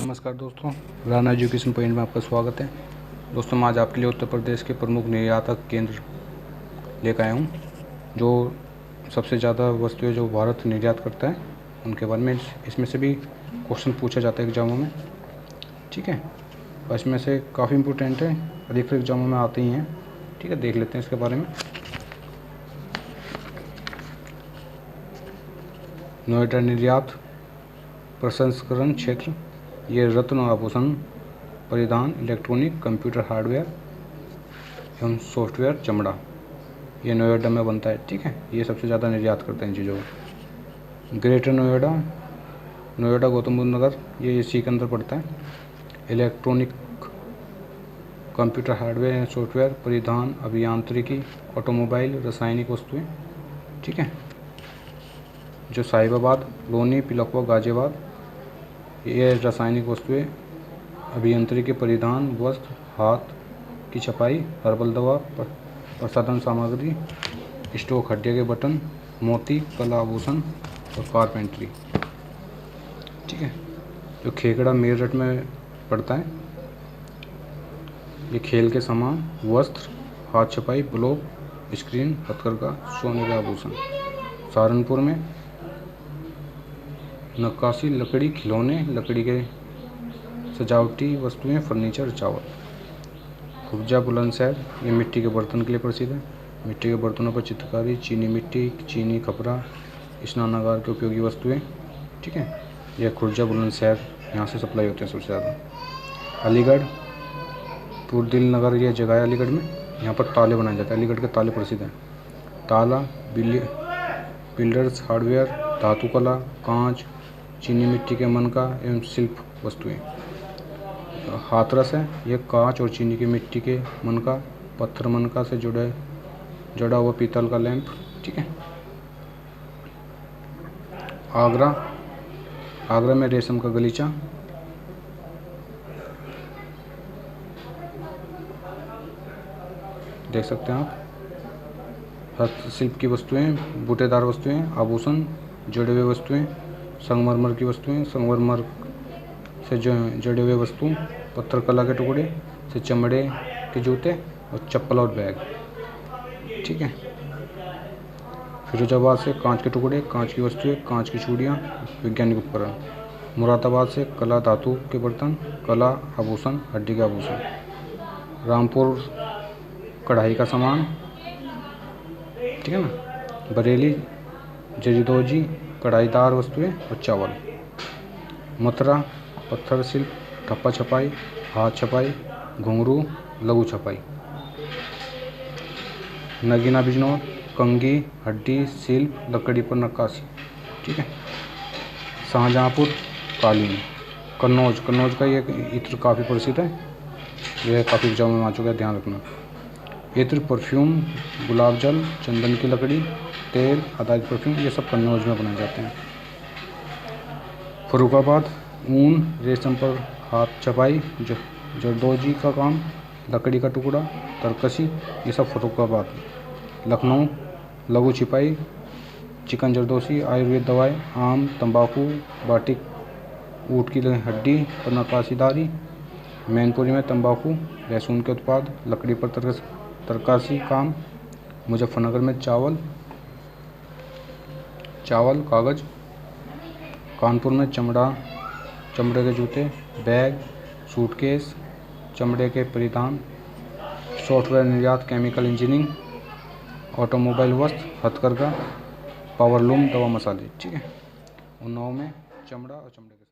नमस्कार दोस्तों, Rana education point में आपका स्वागत है। दोस्तों, मैं आज आपके लिए उत्तर प्रदेश के प्रमुख निर्यातक केंद्र लेकर आया हूँ, जो सबसे ज़्यादा वस्तुएं जो भारत निर्यात करता है उनके बारे में। इसमें से भी क्वेश्चन पूछा जाता है एग्जामों में, ठीक है। और इसमें से काफ़ी इम्पोर्टेंट है, अधिकतर एग्जामों में आते ही हैं, ठीक है। देख लेते हैं इसके बारे में। नोएडा निर्यात प्रसंस्करण क्षेत्र, ये रत्न आभूषण, परिधान, इलेक्ट्रॉनिक, कंप्यूटर हार्डवेयर एवं सॉफ्टवेयर, चमड़ा, ये नोएडा में बनता है, ठीक है। ये सबसे ज़्यादा निर्यात करते हैं इन चीज़ों को। ग्रेटर नोएडा, नोएडा गौतम बुद्ध नगर, ये इसी के अंदर पड़ता है। Electronic, computer hardware and software, परिधान, अभियांत्रिकी, ऑटोमोबाइल, रासायनिक वस्तुएँ, ठीक है। जो साहिबाबाद, लोनी, पिलखवा, गाजियाबाद, ये रासायनिक वस्तुएं, अभियांत्रिकी, परिधान, वस्त्र, हाथ की छपाई, हर्बल दवा, प्रसाधन सामग्री, स्टोक, हड्डियाँ के बटन, मोती, कला आभूषण और कारपेंट्री, ठीक है। जो खेकड़ा मेरठ में पड़ता है, ये खेल के सामान, वस्त्र, हाथ छपाई, ब्लॉक, स्क्रीन, हथकरघा, सोने के आभूषण। सहारनपुर में नक्काशी, लकड़ी, खिलौने, लकड़ी के सजावटी वस्तुएं, फर्नीचर, चावल। खुर्जा बुलंदशहर, ये मिट्टी के बर्तन के लिए प्रसिद्ध है। मिट्टी के बर्तनों पर चित्रकारी, चीनी मिट्टी, चीनी खपरा, स्नानागार के उपयोगी वस्तुएं, ठीक है। यह खुर्जा बुलंदशहर, यहाँ से सप्लाई होते हैं सबसे ज़्यादा। अलीगढ़, पुरदिल नगर, ये जगह है अलीगढ़ में। यहाँ पर ताले बनाए जाते हैं, अलीगढ़ के ताले प्रसिद्ध हैं। ताला, बिल्डर्स हार्डवेयर, धातु कला, कांच, चीनी मिट्टी के मनका एवं शिल्प वस्तुएं। हाथरस है, यह कांच और चीनी की मिट्टी के मनका, पत्थर मनका से जुड़ा हुआ पीतल का लैंप, ठीक है। आगरा, आगरा में रेशम का गलीचा। देख सकते हैं आप। हस्तशिल्प की वस्तुएं, बूटेदार वस्तुएं, आभूषण, जुड़े हुए वस्तुएं, संगमरमर की वस्तुएं, संगमरमर से जड़े हुए वस्तु, पत्थर कला के टुकड़े से चमड़े के जूते और चप्पल और बैग, ठीक है। फिरोजाबाद से कांच के टुकड़े, कांच की वस्तुएं, कांच की चूड़ियाँ, वैज्ञानिक उपकरण। मुरादाबाद से कला धातु के बर्तन, कला आभूषण, हड्डी के आभूषण। रामपुर कढ़ाई का सामान, ठीक है ना। बरेली जरीदोजी, कढ़ाईदार वस्तुएं और चावल। मथुरा पत्थर शिल्प, ठप्पा छपाई, हाथ छपाई, घुंघरू, लघु छपाई। नगीना बिजनौर, कंघी, हड्डी शिल्प, लकड़ी पर नक्काशी, ठीक है। शाहजहाँपुर कालीन। कन्नौज, कन्नौज का ये इत्र काफ़ी प्रसिद्ध है, यह काफ़ी एग्जाम में आ चुका है, ध्यान रखना। इत्र, परफ्यूम, गुलाब जल, चंदन की लकड़ी, तेल आधारित परफ्यूम, ये सब कन्नौज में बनाए जाते हैं। फर्रुखाबाद, ऊन, रेशम पर हाथ छपाई, जरदोजी का काम, लकड़ी का टुकड़ा, तरकशी, ये सब फर्रुखाबाद। लखनऊ, लघु छिपाई, चिकन जरदोशी, आयुर्वेद दवाएं, आम, तंबाकू, बाटिक, ऊँट की हड्डी पर नक्काशीदारी। मैनपुरी में तंबाकू, लहसुन के उत्पाद, लकड़ी पर तरकाशी काम। मुजफ्फरनगर में चावल, कागज़। कानपुर में चमड़े के जूते, बैग, सूटकेस, चमड़े के परिधान। सॉफ्टवेयर निर्यात, केमिकल इंजीनियरिंग, ऑटोमोबाइल, वस्त्र, हथकरघा, पावरलूम, दवा, मसाले, ठीक है। उन्नाव में चमड़ा और चमड़े के